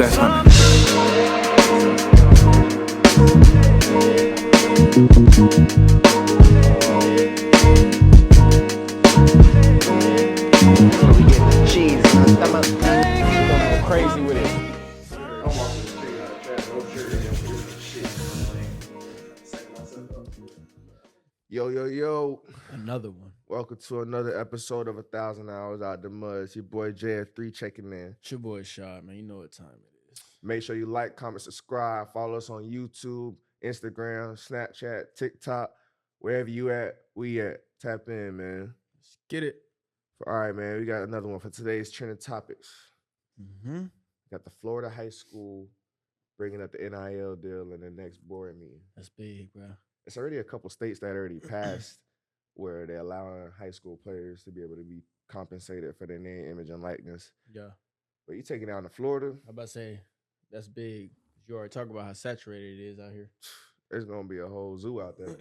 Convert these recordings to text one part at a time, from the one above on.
That's honey. So we get the cheese in our stomach. We're gonna go crazy with it. Yo. Another one. Welcome to another episode of 1,000 Hours Out the Mud. It's your boy JF3 checking in. It's your boy Shot, man. You know what time it is. Make sure you like, comment, subscribe. Follow us on YouTube, Instagram, Snapchat, TikTok. Wherever you at, we at. Tap in, man. Let's get it. All right, man. We got another one for today's trending topics. Mm-hmm. Got the Florida high school bringing up the NIL deal in the next board meeting. That's big, bro. It's already a couple states that already passed where they're allowing high school players to be able to be compensated for their name, image, and likeness. Yeah. But you take it down to Florida, I'm about to say, that's big. You already talk about how saturated it is out here. there's going to be a whole zoo out there.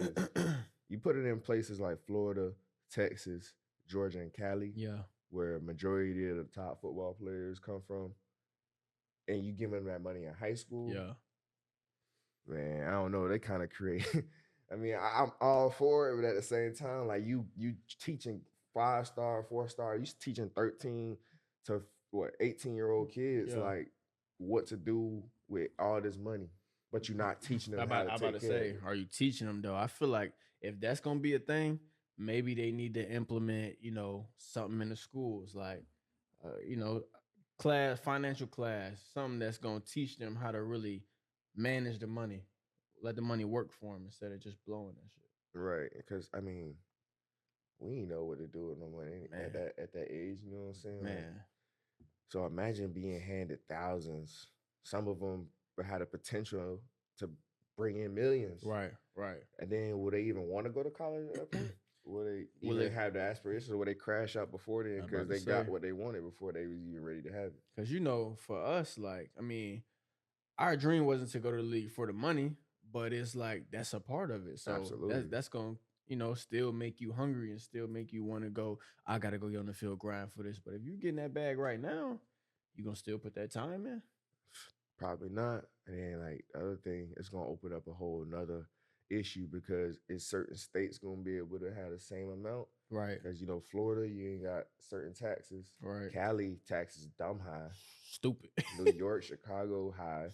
You put it in places like Florida, Texas, Georgia, and Cali, Yeah. where a majority of the top football players come from, and you give them that money in high school. Yeah. Man, I don't know. They kind of create. I mean, I'm all for it, but at the same time, like you teaching 5-star, 4-star, you teaching 13 to 18-year-old kids like what to do with all this money, but you're not teaching them how to take care of it. Are you teaching them though? I feel like if that's gonna be a thing, maybe they need to implement, something in the schools, like, financial class, something that's gonna teach them how to really manage the money, let the money work for them instead of just blowing that shit. Right, because I mean, we ain't know what to do with no money at that age. You know what I'm saying? Man, like, so imagine being handed thousands. Some of them had a potential to bring in millions. right. And then will they even want to go to college at that point? Will they even have the aspirations, or will they crash out before then because they got what they wanted before they was even ready to have it? Because for us, like, I mean, our dream wasn't to go to the league for the money, but it's like that's a part of it. So Absolutely. that's gonna still make you hungry and still make you want to go. I gotta go get on the field grind for this. But if you getting that bag right now, you gonna still put that time in? Probably not. And then like the other thing, it's gonna open up a whole nother issue because in certain states gonna be able to have the same amount. Right. Because Florida, you ain't got certain taxes. Right. Cali taxes dumb high. Stupid. New York, Chicago high.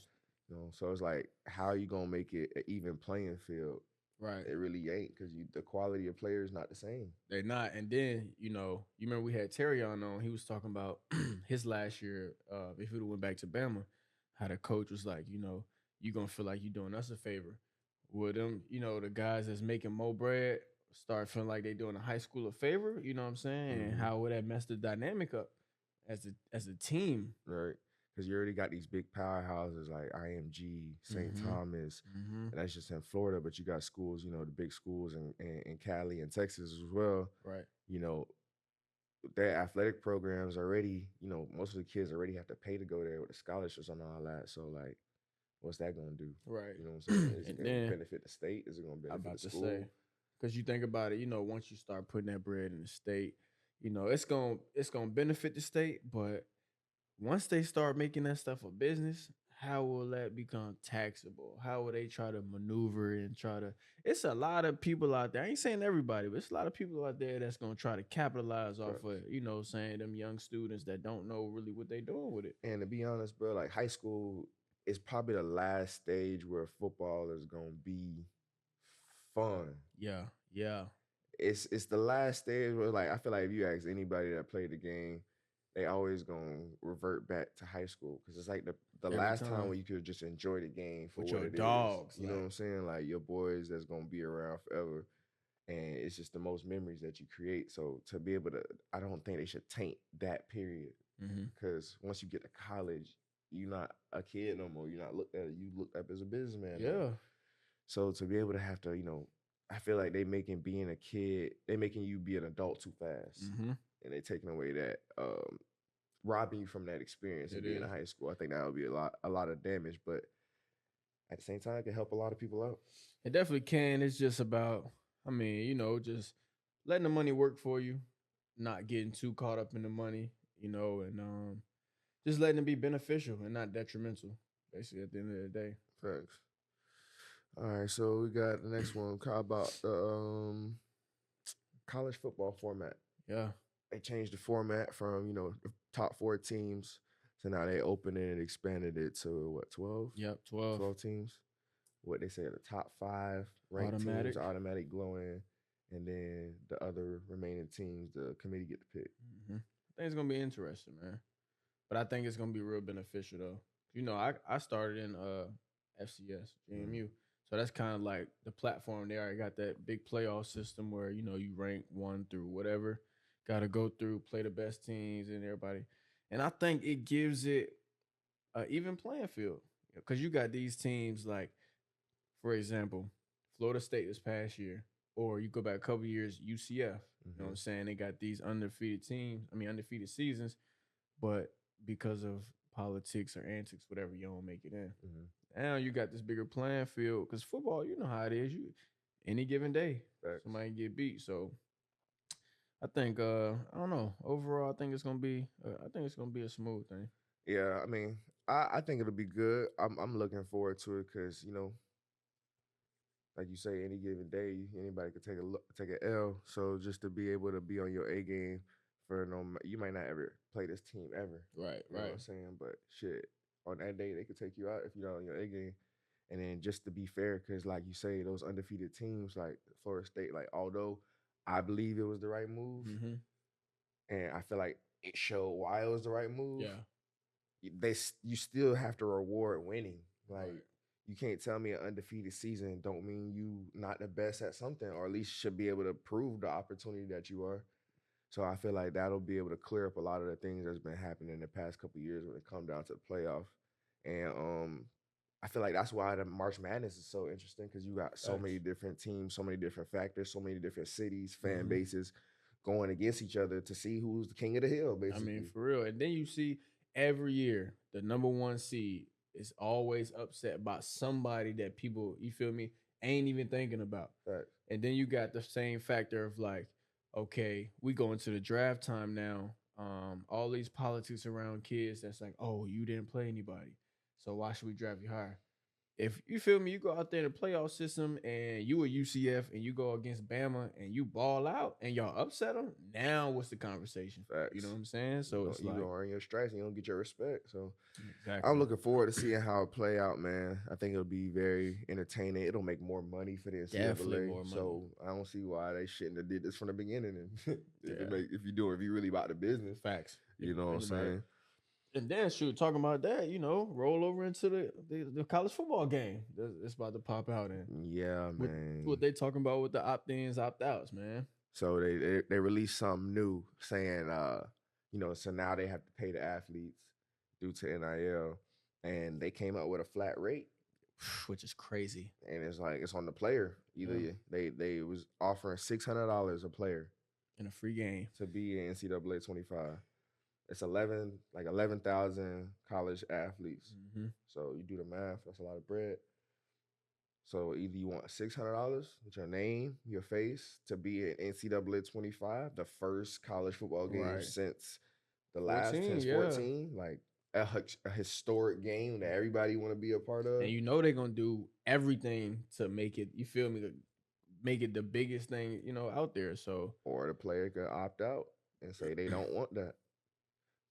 So it's like, how are you gonna make it an even playing field? Right. It really ain't, because the quality of players not the same. They're not. And then, you remember we had Terry on. He was talking about his last year, if he went back to Bama, how the coach was like, you're going to feel like you're doing us a favor. With them, the guys that's making more bread start feeling like they're doing a high school a favor, you know what I'm saying? Mhm. And how would that mess the dynamic up as a team? Right. Because you already got these big powerhouses like IMG, St. Thomas, and that's just in Florida. But you got schools, the big schools in Cali and Texas as well. Right. Their athletic programs already, most of the kids already have to pay to go there with the scholarships and all that. So, like, what's that going to do? Right. You know what I'm saying? Is it going to benefit the state? Is it going to benefit the school? Because you think about it, once you start putting that bread in the state, it's gonna benefit the state, but once they start making that stuff a business, how will that become taxable? How will they try to maneuver and it's a lot of people out there. I ain't saying everybody, but it's a lot of people out there that's going to try to capitalize off of, saying them young students that don't know really what they doing with it. And to be honest, bro, like high school is probably the last stage where football is going to be fun. Yeah. It's the last stage where, like, I feel like if you ask anybody that played the game, they always gonna revert back to high school, because it's like the last time where you could just enjoy the game for with what your it dogs, is. You know what I'm saying? Like, your boys that's gonna be around forever, and it's just the most memories that you create. So to be able to, I don't think they should taint that period, because once you get to college, you're not a kid no more. You're not looked at. You looked up as a businessman. Yeah. So to be able to have to, I feel like they making being a kid, they making you be an adult too fast, and they taking away that, robbing you from that experience of being in high school. I think that would be a lot of damage, but at the same time, it can help a lot of people out. It definitely can. It's just about, just letting the money work for you, not getting too caught up in the money, and just letting it be beneficial and not detrimental. Basically, at the end of the day. Facts. All right, so we got the next one. How about the college football format? Yeah. They changed the format from the top 4 teams, so now they opened it and expanded it to what 12? Yep. 12. 12 teams. What they say the top 5 ranked Automatic. teams automatic go in, and then the other remaining teams the committee get to pick. I think it's gonna be interesting, man. But I think it's gonna be real beneficial though. I started in FCS JMU, so that's kind of like the platform. They already got that big playoff system where you rank 1 through whatever, got to go through, play the best teams and everybody, and I think it gives it an even playing field because you got these teams like, for example, Florida State this past year, or you go back a couple years, UCF. You know what I'm saying? They got these undefeated seasons, but because of politics or antics, whatever, you don't make it in. Now you got this bigger playing field because football, you know how it is. You any given day, somebody get beat. So I think I don't know. Overall, I think it's gonna be a smooth thing. Yeah, I mean, I think it'll be good. I'm looking forward to it because like you say, any given day, anybody could take an L. So just to be able to be on your A game for you might not ever play this team ever. Right, You know what I'm saying? But shit, on that day they could take you out if you're not on your A game. And then just to be fair, because like you say, those undefeated teams like Florida State, like although I believe it was the right move, and I feel like it showed why it was the right move. Yeah. You still have to reward winning. Like you can't tell me an undefeated season don't mean you not the best at something, or at least should be able to prove the opportunity that you are. So I feel like that'll be able to clear up a lot of the things that's been happening in the past couple of years when it comes down to the playoff. And I feel like that's why the March Madness is so interesting because you got so many different teams, so many different factors, so many different cities, fan bases going against each other to see who's the king of the hill, basically. I mean, for real. And then you see every year the number 1 seed is always upset by somebody that people, you feel me, ain't even thinking about. And then you got the same factor of like, okay, we go into the draft time now. All these politics around kids that's like, oh, you didn't play anybody, so why should we draft you higher? If you feel me, you go out there in the playoff system and you a UCF and you go against Bama and you ball out and y'all upset them, now what's the conversation? You know what I'm saying? So it's you like, don't earn your stripes and you don't get your respect. So exactly. I'm looking forward to seeing how it play out, man. I think it'll be very entertaining. It'll make more money for the NCAA. Definitely more money. So I don't see why they shouldn't have did this from the beginning. And if you really about the business, facts. You know what I'm saying? And then talking about that, roll over into the college football game. It's about to pop out in. Yeah, man. What they talking about with the opt-ins, opt-outs, man. So they released something new saying, so now they have to pay the athletes due to NIL, and they came up with a flat rate, which is crazy. And it's like it's on the player. Either they was offering $600 a player in a free game to be in NCAA 25. It's 11,000 college athletes. So you do the math, that's a lot of bread. So either you want $600 with your name, your face, to be in NCAA 25, the first college football game since the last 14, like a historic game that everybody want to be a part of. And they're gonna do everything to make it, you feel me, make it the biggest thing, out there. So or the player could opt out and say they don't want that.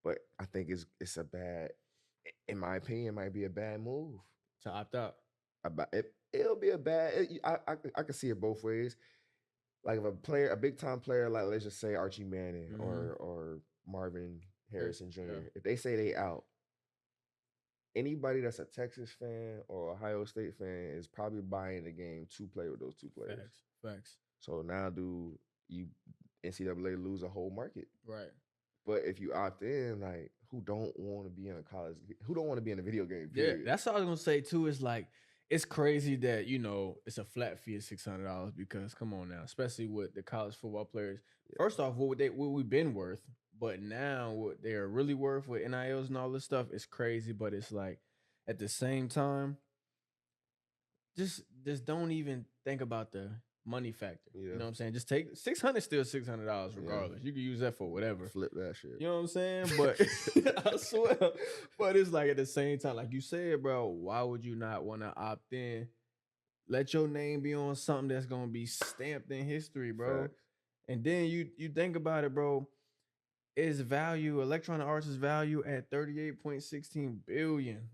But I think it's a bad, in my opinion, it might be a bad move to opt out. It'll be a bad. I can see it both ways. Like if a big time player, like let's just say Archie Manning or Marvin Harrison Jr., if they say they out, anybody that's a Texas fan or Ohio State fan is probably buying the game to play with those two players. Facts. So now do you NCAA lose a whole market? Right. But if you opt in, like who don't want to be in a video game? Period? Yeah, that's what I was gonna say too. Is like it's crazy that it's a flat fee of $600 because come on now, especially with the college football players. Yeah. First off, what we've been worth, but now what they're really worth with NILs and all this stuff is crazy. But it's like at the same time, just don't even think about the money factor. Yeah. You know what I'm saying? Just take $600, still $600 regardless. You can use that for whatever. Flip that shit. You know what I'm saying? But I swear, but it's like at the same time, like you said, bro, why would you not want to opt in? Let your name be on something that's gonna be stamped in history, bro. Facts. And then you think about it, bro. Is value Electronic Arts is value at $38.16 billion,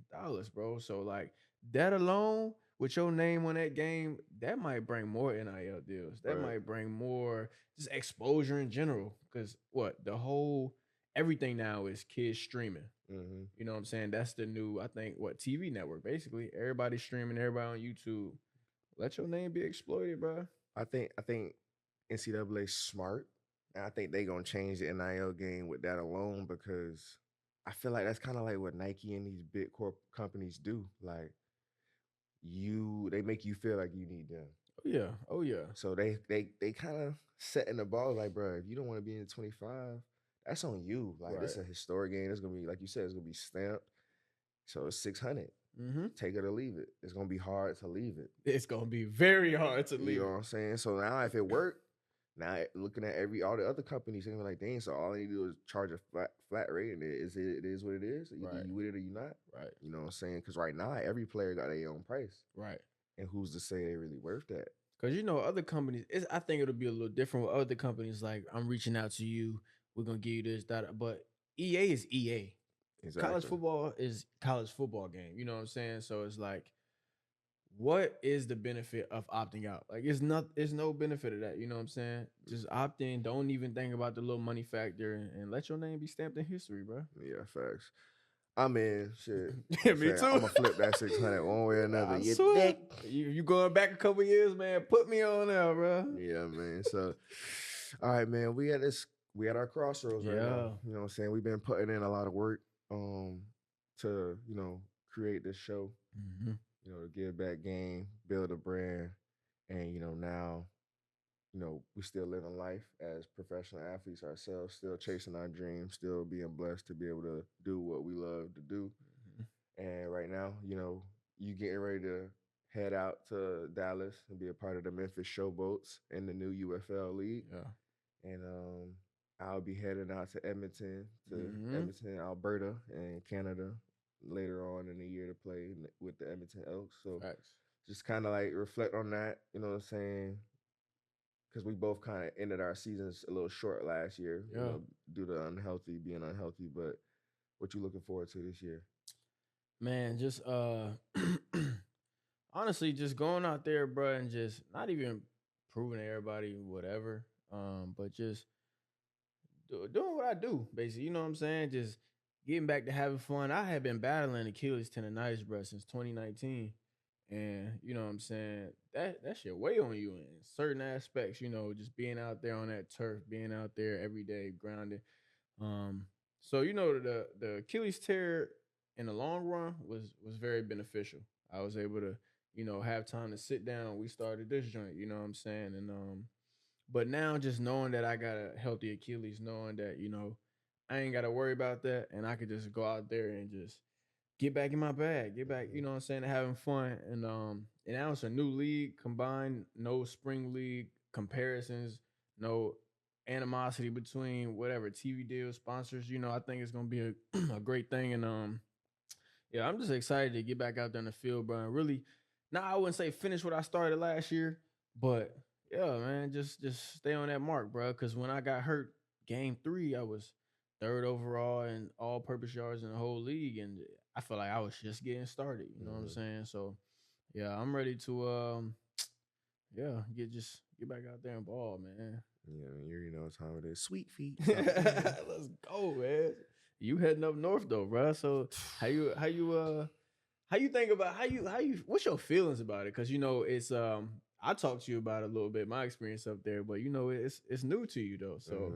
bro. So like that alone, with your name on that game, that might bring more NIL deals. That Right. might bring more just exposure in general. Cause what the whole everything now is kids streaming. Mm-hmm. You know what I'm saying? That's the new, I think, what TV network. Basically, everybody's streaming, everybody on YouTube. Let your name be exploited, bro. I think NCAA smart, and I think they gonna change the NIL game with that alone, because I feel like that's kind of like what Nike and these big corp companies do. Like they make you feel like you need them. Oh yeah, oh yeah. So they kind of setting the ball like, bro, if you don't want to be in the 25, that's on you. Like this is a historic game. It's gonna be, like you said, it's gonna be stamped. So it's 600. Mm-hmm. Take it or leave it. It's gonna be hard to leave it. It's gonna be very hard to You leave. know what I'm saying? So now if it worked, now looking at all the other companies, they're like, dang, so all they do is charge a flat rate, and it is what it is. Either Right. you with it or you not. Right. You know what I'm saying? Because right now every player got their own price. Right. And who's to say they really worth that? Because other companies, I think it'll be a little different with other companies. Like, I'm reaching out to you, we're gonna give you this, that. But EA is EA. Exactly. College football is college football game. You know what I'm saying? So it's like, what is the benefit of opting out? Like, it's no benefit of that. You know what I'm saying? Just opt in. Don't even think about the little money factor, and let your name be stamped in history, bro. Yeah, facts. I'm in. Shit. Yeah, me too. I'm gonna flip that 600 one way or another. I swear. You going back a couple years, man? Put me on there, bro. Yeah, man. So, all right, man. We at our crossroads right now. You know what I'm saying? We've been putting in a lot of work to create this show. Mm-hmm. To give back game, build a brand, and now we still living life as professional athletes ourselves, still chasing our dreams, still being blessed to be able to do what we love to do. Mm-hmm. And right now, you getting ready to head out to Dallas and be a part of the Memphis Showboats in the new UFL league. Yeah. And I'll be heading out to Edmonton, Alberta, and Canada later on in the year to play with the Edmonton Elks. So just kind of like reflect on that, you know what I'm saying? Because we both kind of ended our seasons a little short last year, due to being unhealthy. But what you looking forward to this year? Man, just honestly, just going out there, bro, and just not even proving to everybody whatever, but just doing what I do, basically. You know what I'm saying? Just getting back to having fun. I had been battling Achilles tendonitis, bro, since 2019. And you know what I'm saying? That shit weigh on you in certain aspects, just being out there on that turf, being out there every day, grounded. So the Achilles tear in the long run was very beneficial. I was able to, have time to sit down. We started this joint, you know what I'm saying? And but now just knowing that I got a healthy Achilles, knowing that, I ain't gotta worry about that, and I could just go out there and just get back in my bag, get back, you know what I'm saying, having fun. And now it's a new league combined, no spring league comparisons, no animosity between whatever TV deals, sponsors. I think it's gonna be a great thing. And yeah, I'm just excited to get back out there in the field, bro. And really, I wouldn't say finish what I started last year, but yeah, man, just stay on that mark, bro. Because when I got hurt, game 3, I was 3rd overall in all-purpose yards in the whole league, and I felt like I was just getting started. You know what I'm saying? So, yeah, I'm ready to, get back out there and ball, man. Yeah, you know what time it is. Sweet feet. Let's go, man. You heading up north though, bro. So how you think about what's your feelings about it? Because it's I talked to you about it a little bit, my experience up there, but it's new to you though. So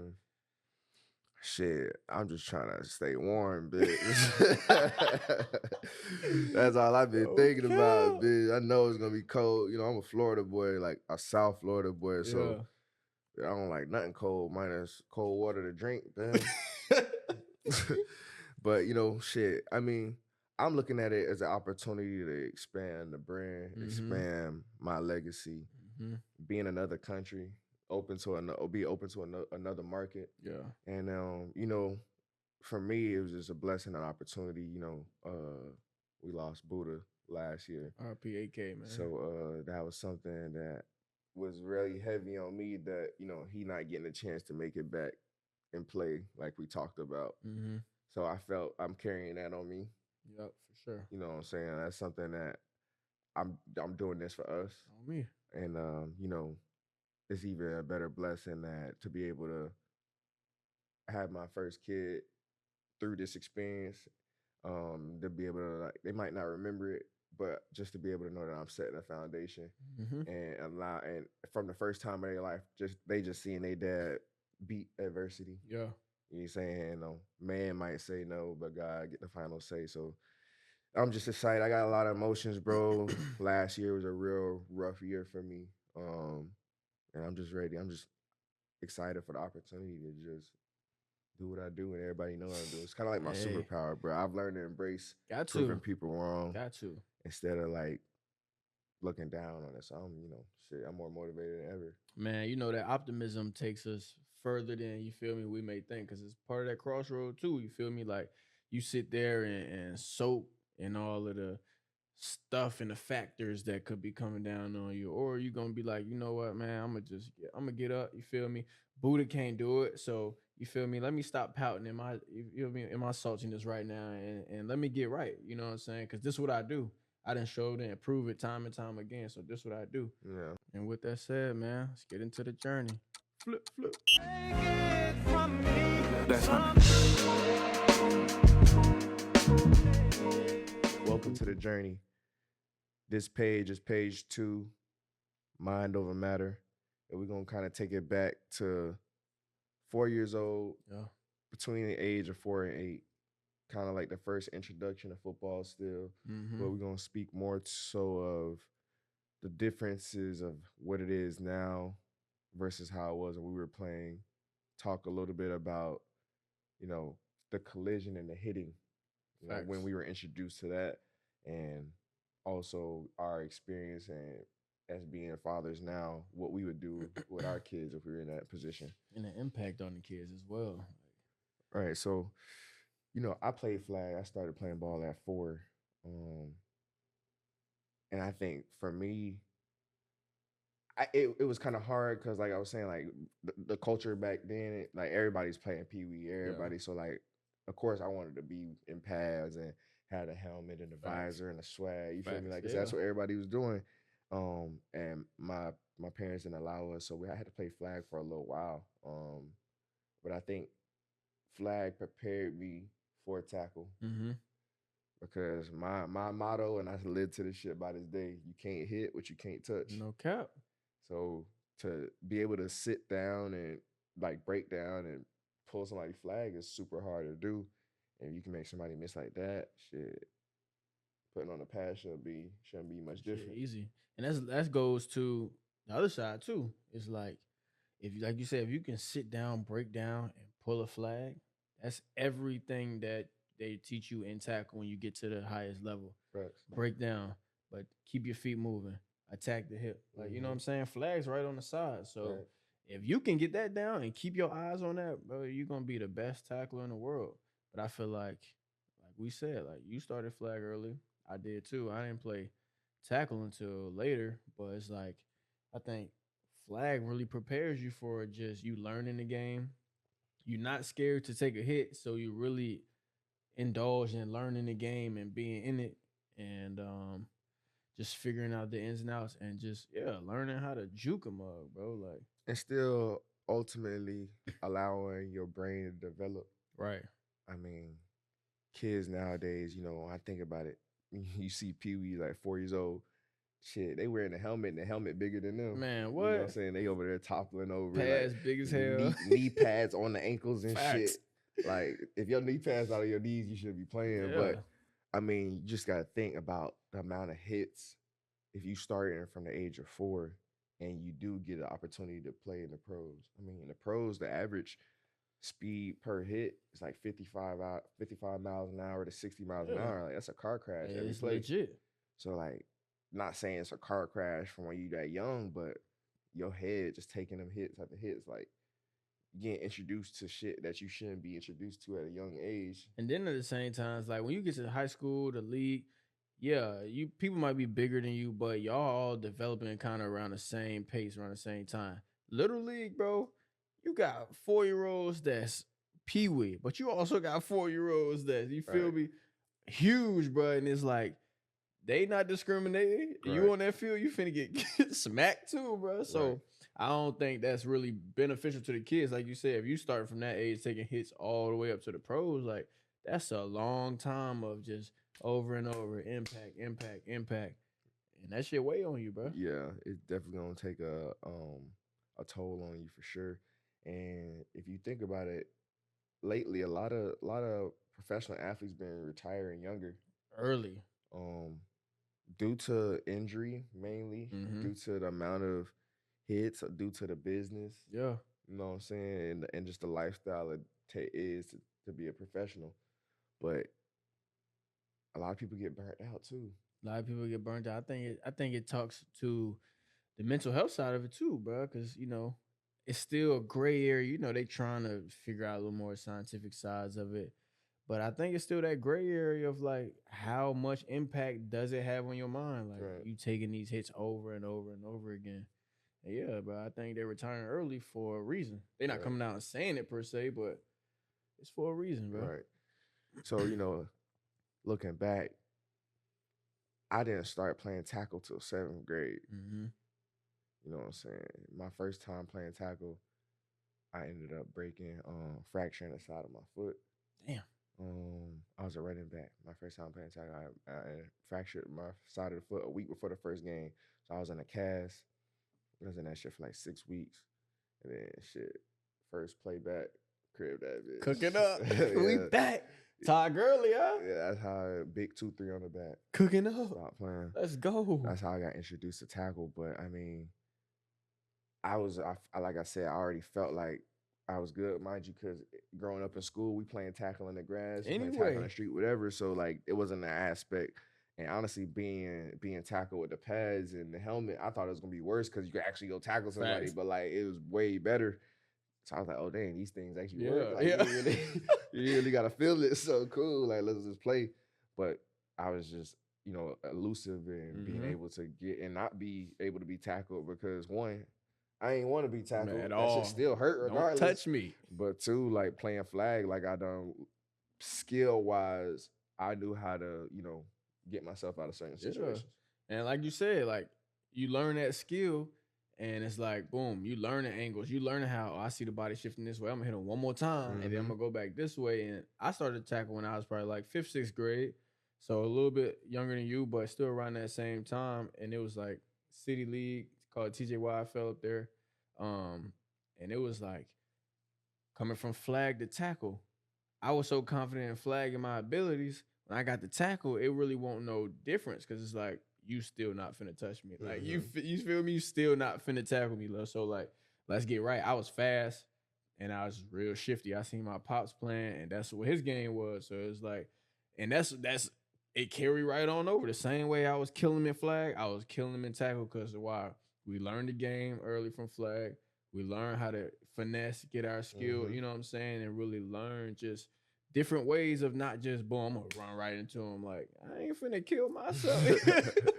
shit, I'm just trying to stay warm, bitch. That's all I've been thinking about, bitch. I know it's gonna be cold. I'm a Florida boy, like a South Florida boy, so I don't like nothing cold minus cold water to drink, man. But shit. I mean, I'm looking at it as an opportunity to expand the brand, expand my legacy, be in another country, be open to another market. Yeah. And you know, for me, it was just a blessing and opportunity. You know, we lost Buddha last year, RPAK, man. so that was something that was really heavy on me. That he not getting a chance to make it back and play like we talked about. Mm-hmm. So I felt I'm carrying that on me. Yep, for sure. You know what I'm saying? That's something that I'm doing this for us, On me. and it's even a better blessing that to be able to have my first kid through this experience. To be able to they might not remember it, but just to be able to know that I'm setting a foundation Mm-hmm. and from the first time of their life, they just seeing their dad beat adversity. Yeah. You know what I'm saying? Man might say no, but God get the final say. So I'm just excited. I got a lot of emotions, bro. Last year was a real rough year for me. And I'm just ready. I'm just excited for the opportunity to just do what I do and everybody know what I do. It's kind of like my Hey. superpower, bro. I've learned to embrace Got proving to. people wrong Got to. instead of like looking down on it. So I'm more motivated than ever. Man, that optimism takes us further than, you feel me, we may think, because it's part of that crossroad too. You feel me? Like, you sit there and soak in all of the stuff and the factors that could be coming down on you, or you gonna be like, you know what, man, I'm gonna get up. You feel me? Buddha can't do it, so you feel me? Let me stop pouting you feel me, in my saltiness right now, and let me get right. You know what I'm saying? Because this is what I do. I done showed it and prove it time and time again. So this is what I do. Yeah. And with that said, man, let's get into the journey. Flip. That's Welcome to the journey. This page is page 2, Mind Over Matter. And we're going to kind of take it back to 4 years old, Yeah. between the age of 4 and 8. Kind of like the first introduction to football still. Mm-hmm. But we're going to speak more so of the differences of what it is now versus how it was when we were playing. Talk a little bit about, the collision and the hitting, when we were introduced to that, and also our experience and as being fathers now, what we would do with our kids if we were in that position. And the impact on the kids as well. All right, so, I played flag. I started playing ball at 4. And I think for me, it was kind of hard because, like I was saying, like the culture back then, like everybody's playing Pee Wee, everybody. Yeah. So like, of course, I wanted to be in pads and had a helmet and a Facts. visor and a swag. You feel me? Facts, Like, 'cause that's what everybody was doing. And my parents didn't allow us, so I had to play flag for a little while. But I think flag prepared me for tackle. Mm-hmm. Because my motto, and I live to this shit by this day, you can't hit what you can't touch. No cap. So to be able to sit down and like break down and pull somebody's flag is super hard to do. And you can make somebody miss like that, shit. Putting on the pass shouldn't be much different. Shit, easy. And that goes to the other side too. It's like, if you, like you said, if you can sit down, break down, and pull a flag, that's everything that they teach you in tackle when you get to the highest level. Facts. Break down, but keep your feet moving. Attack the hip. Like, you know what I'm saying? Flags right on the side. So Right. if you can get that down and keep your eyes on that, bro, you're gonna be the best tackler in the world. But I feel like we said, like, you started flag early. I did too. I didn't play tackle until later, but it's like, I think flag really prepares you for just you learning the game. You're not scared to take a hit, so you really indulge in learning the game and being in it, and just figuring out the ins and outs, and just learning how to juke a mug, bro. Like, And still ultimately allowing your brain to develop. right. I mean, kids nowadays, I think about it. You see Pee Wee like 4 years old. Shit, they wearing a helmet and the helmet bigger than them. Man, You know what I'm what? saying? They over there toppling over. Pads like, big as hell. knee pads on the ankles and Facts. shit. Like, if your knee pads out of your knees, you should be playing. Yeah. But, I mean, you just got to think about the amount of hits if you started from the age of 4 and you do get an opportunity to play in the pros. I mean, in the pros, the average speed per hit is like 55 miles an hour to 60 miles an hour. Like, that's a car crash every It's play. legit. So, like, not saying it's a car crash from when you that young, but your head just taking them hits after hits, like getting introduced to shit that you shouldn't be introduced to at a young age. And then at the same time, it's like when you get to high school, the league, yeah, you people might be bigger than you, but y'all all developing kind of around the same pace, around the same time. Little league, bro, you got 4-year-olds that's peewee, but you also got 4-year-olds that you feel Right. me, huge, bro. And it's like they not discriminating. You Right. on that field, you finna get smacked too, bro. So Right. I don't think that's really beneficial to the kids. Like you said, if you start from that age taking hits all the way up to the pros, like that's a long time of just over and over impact, impact, impact. And that shit weigh on you, bro. Yeah, it's definitely gonna take a toll on you for sure. And if you think about it, lately a lot of professional athletes been retiring younger, Early. um, due to injury mainly, Mm-hmm. due to the amount of hits, or due to the business. Yeah. You know what I'm saying, and just the lifestyle it is to be a professional. But a lot of people get burnt out too. A lot of people get burnt out. I think it talks to the mental health side of it too, bro. Because it's still a gray area. They trying to figure out a little more scientific sides of it, but I think it's still that gray area of like how much impact does it have on your mind? Like Right. you taking these hits over and over and over again. And yeah, bro. I think they're retiring early for a reason. They're not Right. coming out and saying it per se, but it's for a reason, bro. Right. So, looking back, I didn't start playing tackle till 7th grade. Mm-hmm. You know what I'm saying? My first time playing tackle, I ended up fracturing the side of my foot. Damn. I was a running back. My first time playing tackle, I fractured my side of the foot a week before the first game. So I was in a cast. I was in that shit for like 6 weeks. And then shit, first play back, crib that bitch. Cooking up. Yeah. We back. Todd Gurley, huh? Yeah, that's how big 2-3 on the back. Cooking up. Stop playing. Let's go. That's how I got introduced to tackle. But I mean, like I said, I already felt like I was good, mind you, because growing up in school, we playing tackle in the grass, we playing tackle on Anyway. the street, whatever. So like, it wasn't an aspect. And honestly, being tackled with the pads and the helmet, I thought it was gonna be worse because you could actually go tackle somebody. Facts. But like, it was way better. So I was like, oh dang, these things actually work. Yeah, Like, yeah. you really gotta feel it. So cool. Like, let's just play. But I was just, elusive and being Mhm. able to get and not be able to be tackled because one, I ain't want to be tackled. At That all. shit still hurt Don't regardless. touch me. But two, like playing flag, like I done skill wise, I knew how to, get myself out of certain Yeah. situations. And like you said, like you learn that skill, and it's like boom, you learn the angles. You learn how I see the body shifting this way. I'm gonna hit him one more time, and then I'm Mhm. gonna go back this way. And I started to tackle when I was probably like 5th, 6th grade, so a little bit younger than you, but still around that same time. And it was like city league called TJY. I fell up there, and it was like coming from flag to tackle. I was so confident in flag and my abilities. When I got the tackle, it really won't no difference because it's like you still not finna touch me. Like you feel me? You still not finna tackle me, love. So like, let's get right. I was fast and I was real shifty. I seen my pops playing, and that's what his game was. So it's like, and that's it carried right on over. The same way I was killing him in flag, I was killing him in tackle because why? We learned the game early from flag. We learned how to finesse, get our skill, Mhm. you know what I'm saying, and really learn just different ways of not just boom, I'm gonna run right into him. Like, I ain't finna kill myself. You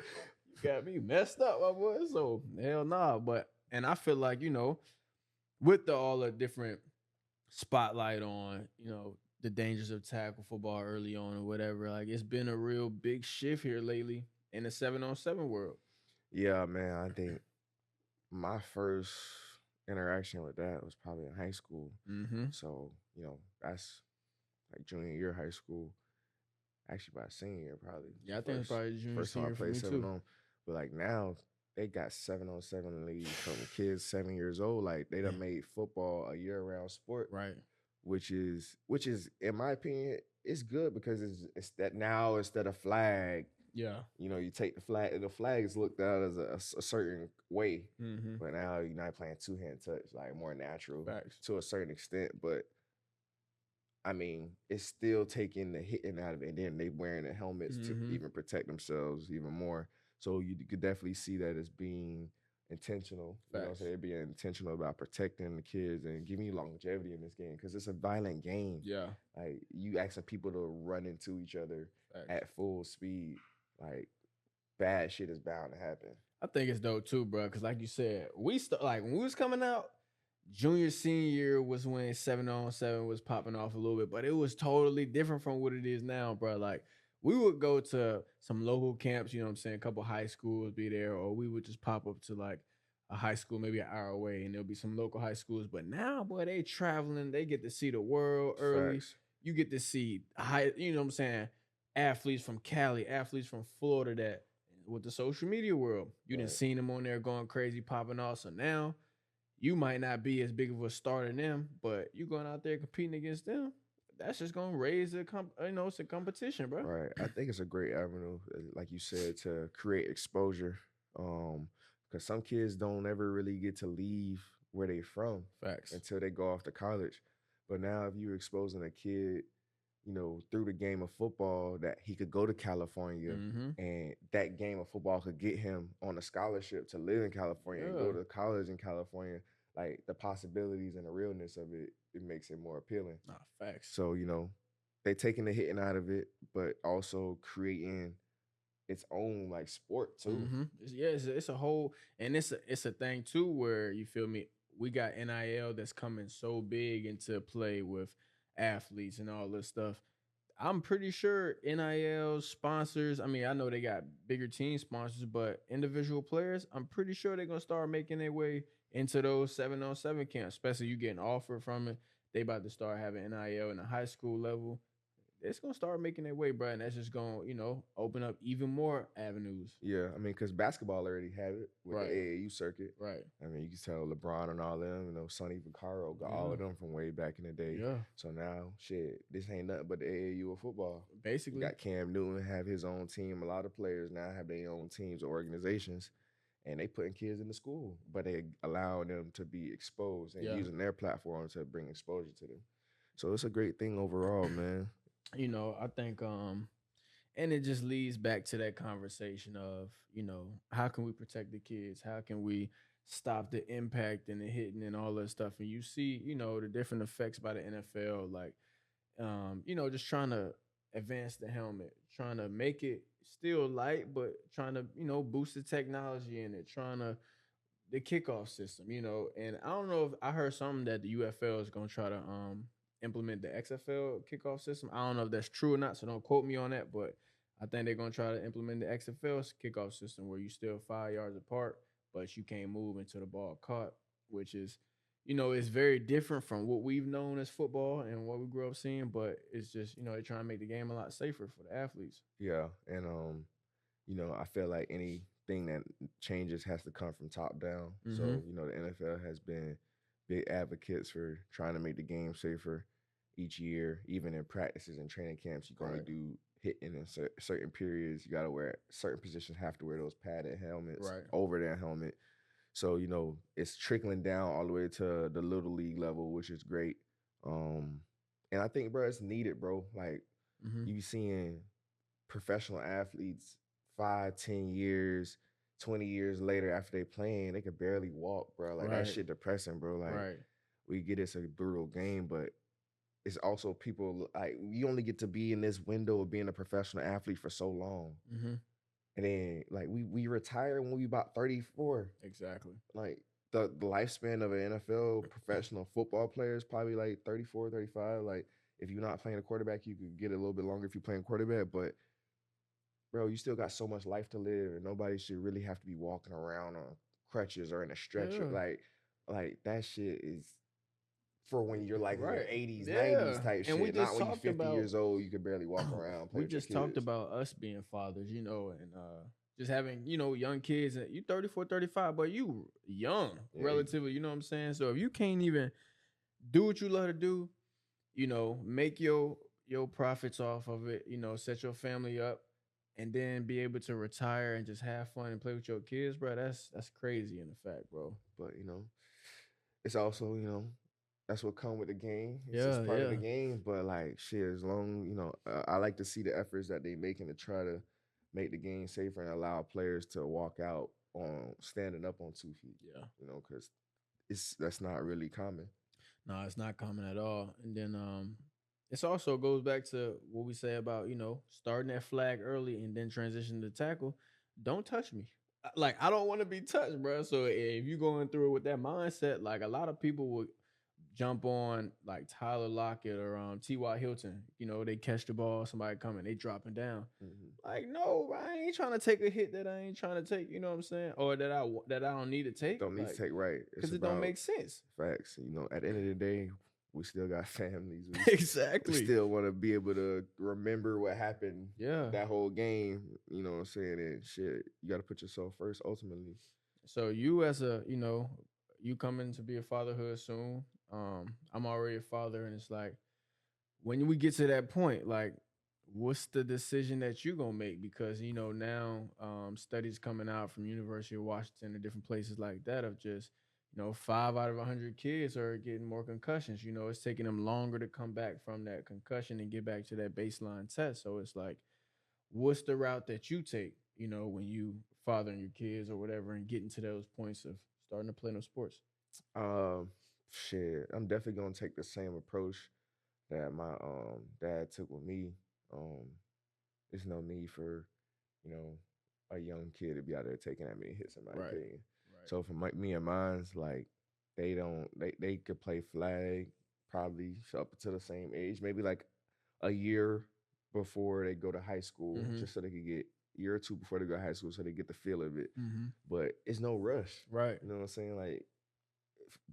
got me messed up, my boy. So hell nah. But and I feel like, with all the different spotlight on, the dangers of tackle football early on or whatever, like it's been a real big shift here lately in the 7-on-7 world. Yeah, man. I think my first interaction with that was probably in high school. Mm-hmm. So, that's like junior year of high school. Actually, by senior year, probably. Yeah, I think it's probably junior, First time I senior for played me 7 too. on. But like now, they got 7-on-7 leagues from kids 7 years old. Like they done made football a year-round sport, Right. which is in my opinion, it's good because it's that now instead of flag, Yeah. you take the flag. The flag is looked at as a certain way, Mm-hmm. but now you're not playing two-hand touch, like more natural Facts. to a certain extent. But I mean, it's still taking the hitting out of it, and then they wearing the helmets to Mhm. even protect themselves even more. So you could definitely see that as being intentional. You know what I'm Facts. saying? Being intentional about protecting the kids and giving you longevity in this game because it's a violent game. Yeah. Like you asking people to run into each other Facts. at full speed, like bad shit is bound to happen. I think it's dope too, bro. Because like you said, like when we was coming out, junior senior year was when 7-on-7 was popping off a little bit, but it was totally different from what it is now, bro. Like we would go to some local camps, you know what I'm saying? A couple high schools be there, or we would just pop up to like a high school maybe an hour away, and there'll be some local high schools. But now, boy, they traveling, they get to see the world early. Facts. You get to see you know what I'm saying, athletes from Cali, athletes from Florida that with the social media world, you didn't Right. seen them on there going crazy, popping off. So now you might not be as big of a star than them, but you going out there competing against them, that's just gonna raise it's a competition, bro. Right. I think it's a great avenue, like you said, to create exposure. Because some kids don't ever really get to leave where they from Facts. until they go off to college. But now if you're exposing a kid, through the game of football that he could go to California Mm-hmm. and that game of football could get him on a scholarship to live in California and go Yeah. to college in California, like the possibilities and the realness of it makes it more appealing. Nah, facts. So, they taking the hitting out of it, but also creating its own like sport too. Mm-hmm. It's a whole, and it's a thing too where you feel me. We got NIL that's coming so big into play with athletes and all this stuff. I'm pretty sure NIL sponsors. I mean, I know they got bigger team sponsors, but individual players, I'm pretty sure they're gonna start making their way into those 7-on-7 camps. Especially you getting offered from it. They about to start having NIL in the high school level. It's gonna start making their way, bro, and that's just gonna open up even more avenues. Yeah, I mean, because basketball already had it with Right. the AAU circuit. Right. I mean, you can tell LeBron and all them, Sonny Vaccaro got all of them from way back in the day. Yeah. So now, shit, this ain't nothing but the AAU of football. You Basically. got Cam Newton have his own team. A lot of players now have their own teams or organizations, and they putting kids into school, but they allowing them to be exposed and using their platform to bring exposure to them. So it's a great thing overall, man. I think and it just leads back to that conversation of, how can we protect the kids? How can we stop the impact and the hitting and all that stuff? And you see, the different effects by the NFL, like just trying to advance the helmet, trying to make it still light, but trying to, boost the technology in it, trying to the kickoff system, and I don't know if I heard something that the UFL is gonna try to implement the XFL kickoff system. I don't know if that's true or not, so don't quote me on that, but I think they're gonna try to implement the XFL kickoff system where you still 5 yards apart, but you can't move until the ball caught, which is, it's very different from what we've known as football and what we grew up seeing, but it's just, they're trying to make the game a lot safer for the athletes. Yeah, and I feel like anything that changes has to come from top down. So, Mm-hmm. the NFL has been big advocates for trying to make the game safer each year. Even in practices and training camps, you can only Right. do hitting in certain periods. You got to wear certain positions have to wear those padded helmets Right. over their helmet. So, it's trickling down all the way to the little league level, which is great. And I think, bro, it's needed, bro. Like, Mm-hmm. you seeing professional athletes 5, 10 years, 20 years later after they playing, they could barely walk, bro. Like that Right. shit depressing, bro. Like Right. we get it's a brutal game, but it's also people like you only get to be in this window of being a professional athlete for so long. Mm-hmm. And then like we retire when we about 34. Exactly. Like the lifespan of an NFL professional football player is probably like 34, 35. Like if you're not playing a quarterback, you could get a little bit longer if you're playing quarterback, but bro, you still got so much life to live, and nobody should really have to be walking around on crutches or in a stretcher. Yeah. Like that shit is for when you're like in your Right. 80s, Yeah. 90s type And shit. we Not just when you're talked 50 about- years old, you can barely walk around. Play We with your just talked kids. about us being fathers, and just having, young kids. And you 34, 35, but you young, Yeah. relatively, you know what I'm saying? So if you can't even do what you love to do, make your profits off of it, set your family up, and then be able to retire and just have fun and play with your kids, bro, that's crazy in fact, bro. But it's also that's what come with the game. It's just Yeah, part of the yeah. game. But like shit, as long I like to see the efforts that they making to try to make the game safer and allow players to walk out on standing up on 2 feet. Yeah. You know, because that's not really common. No, it's not common at all. And then this also goes back to what we say about, starting that flag early and then transition to tackle. Don't touch me. Like, I don't want to be touched, bro. So if you're going through it with that mindset, like a lot of people would jump on like Tyler Lockett or T.Y. Hilton. They catch the ball, somebody coming, they dropping down. Like, no, I ain't trying to take a hit that I ain't trying to take, you know what I'm saying? Or that I don't need to take. Don't need to take, right. Because it don't make sense. Facts. At the end of the day, we still got families. Exactly. We still want to be able to remember what happened that whole game. You know what I'm saying? And shit, you got to put yourself first ultimately. So you as you coming to be a fatherhood soon. I'm already a father, and it's like, when we get to that point, like, what's the decision that you're gonna make? Because now studies coming out from University of Washington and different places like that of just 5 out of 100 kids are getting more concussions. It's taking them longer to come back from that concussion and get back to that baseline test. So it's like, what's the route that you take? When you fathering your kids or whatever and getting to those points of starting to play no sports. Shit, I'm definitely gonna take the same approach that my dad took with me. There's no need for a young kid to be out there taking that many hits, in my opinion. Right. So for me and mine's, like, they could play flag probably up to the same age, maybe like a year before they go to high school, just so they could get a year or two before they go to high school, so they get the feel of it. But it's no rush, right? You know what I'm saying? Like,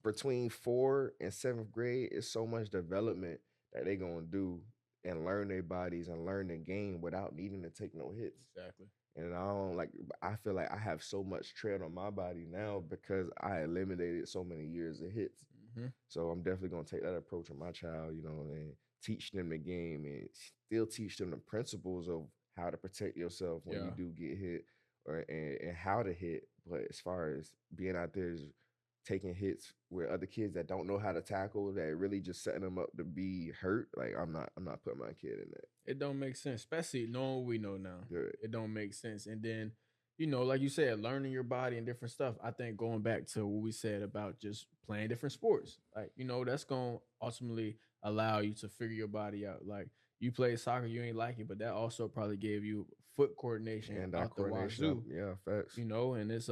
between 4th and 7th grade, it's so much development that they gonna do and learn their bodies and learn the game without needing to take no hits. Exactly. And I feel like I have so much tread on my body now because I eliminated so many years of hits. So I'm definitely gonna take that approach with my child, and teach them the game and still teach them the principles of how to protect yourself when you do get hit and how to hit. But as far as being out there taking hits with other kids that don't know how to tackle, that really just setting them up to be hurt, like, I'm not putting my kid in that. It don't make sense, especially knowing what we know now. Good. It don't make sense. And then, like you said, learning your body and different stuff. I think going back to what we said about just playing different sports, like, that's going to ultimately allow you to figure your body out. Like, you play soccer, you ain't like it, but that also probably gave you foot coordination and out the wazoo. Yeah, facts. And it's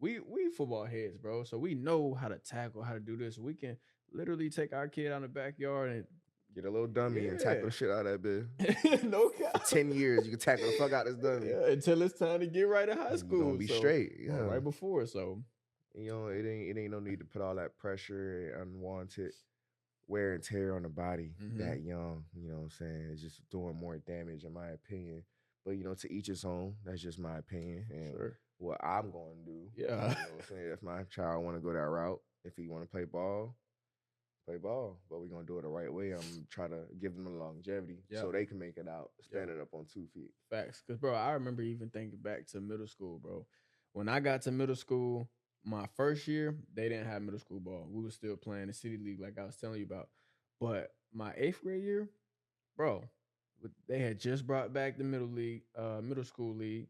we football heads, bro. So we know how to tackle, how to do this. We can literally take our kid out in the backyard and get a little dummy and tackle the shit out of that bitch. No cap. For 10 years, you can tackle the fuck out this dummy. Yeah, until it's time to get right in high school. You're gonna be straight. Yeah. Right before. So it ain't no need to put all that pressure and unwanted wear and tear on the body that young. You know what I'm saying? It's just doing more damage, in my opinion. But to each his own. That's just my opinion. And what I'm going to do. Yeah. You know what I'm saying? If my child want to go that route, if he want to play ball. But we're going to do it the right way. I'm trying to give them the longevity so they can make it out standing up on 2 feet. Facts. Because, bro, I remember even thinking back to middle school, bro. When I got to middle school, my first year, they didn't have middle school ball. We were still playing the city league like I was telling you about. But my 8th grade year, bro, they had just brought back the middle school league.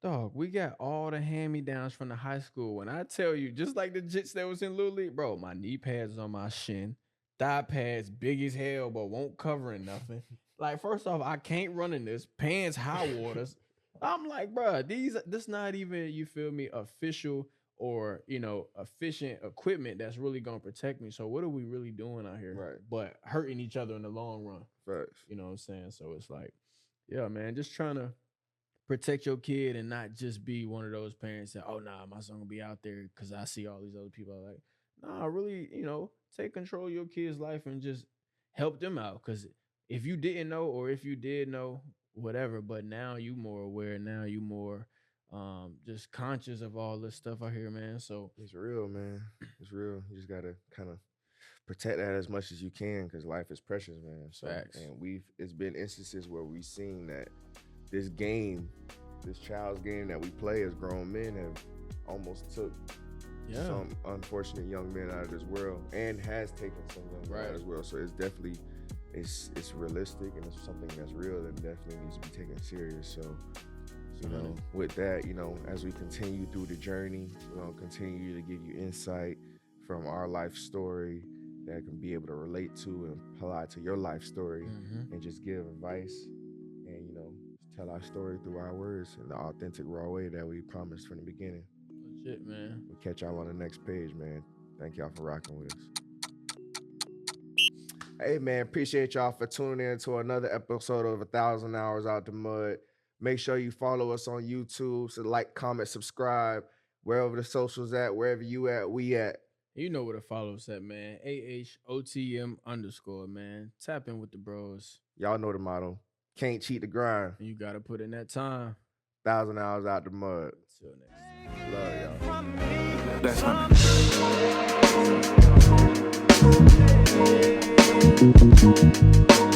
Dog, we got all the hand-me-downs from the high school. When I tell you, just like the jits that was in Little League, bro, my knee pads on my shin, thigh pads big as hell, but won't cover nothing. Like, first off, I can't run in this. Pants high waters. I'm like, bro, this not even, you feel me, official or, efficient equipment that's really going to protect me. So what are we really doing out here? Right. But hurting each other in the long run. Facts. You know what I'm saying? So it's like, yeah, man, just trying to protect your kid and not just be one of those parents that, oh, nah, my son gonna be out there because I see all these other people. Like, nah, really, take control of your kid's life and just help them out. Because if you didn't know or if you did know, whatever, but now you more aware, now you more just conscious of all this stuff out here, man. So it's real, man. It's real. You just gotta kind of protect that as much as you can because life is precious, man. So, facts. And it's been instances where we've seen that this child's game that we play as grown men have almost took some unfortunate young men out of this world and has taken some young men out of this world. So it's definitely it's realistic and it's something that's real and definitely needs to be taken serious. So, you know, with that, you know, as we continue through the journey, we're gonna continue to give you insight from our life story that can be able to relate to and apply to your life story, and just give advice and, you know, tell our story through our words in the authentic, raw way that we promised from the beginning. Legit, man. We'll catch y'all on the next page, man. Thank y'all for rocking with us. Hey, man, appreciate y'all for tuning in to another episode of 1,000 Hours Out the Mud. Make sure you follow us on YouTube. So like, comment, subscribe, wherever the socials at, wherever you at, we at. You know where to follow us at, man. AHOTM _, man. Tap in with the bros. Y'all know the motto. Can't cheat the grind. And you got to put in that time. 1,000 Hours Out the Mud. Until next time. Love y'all. That's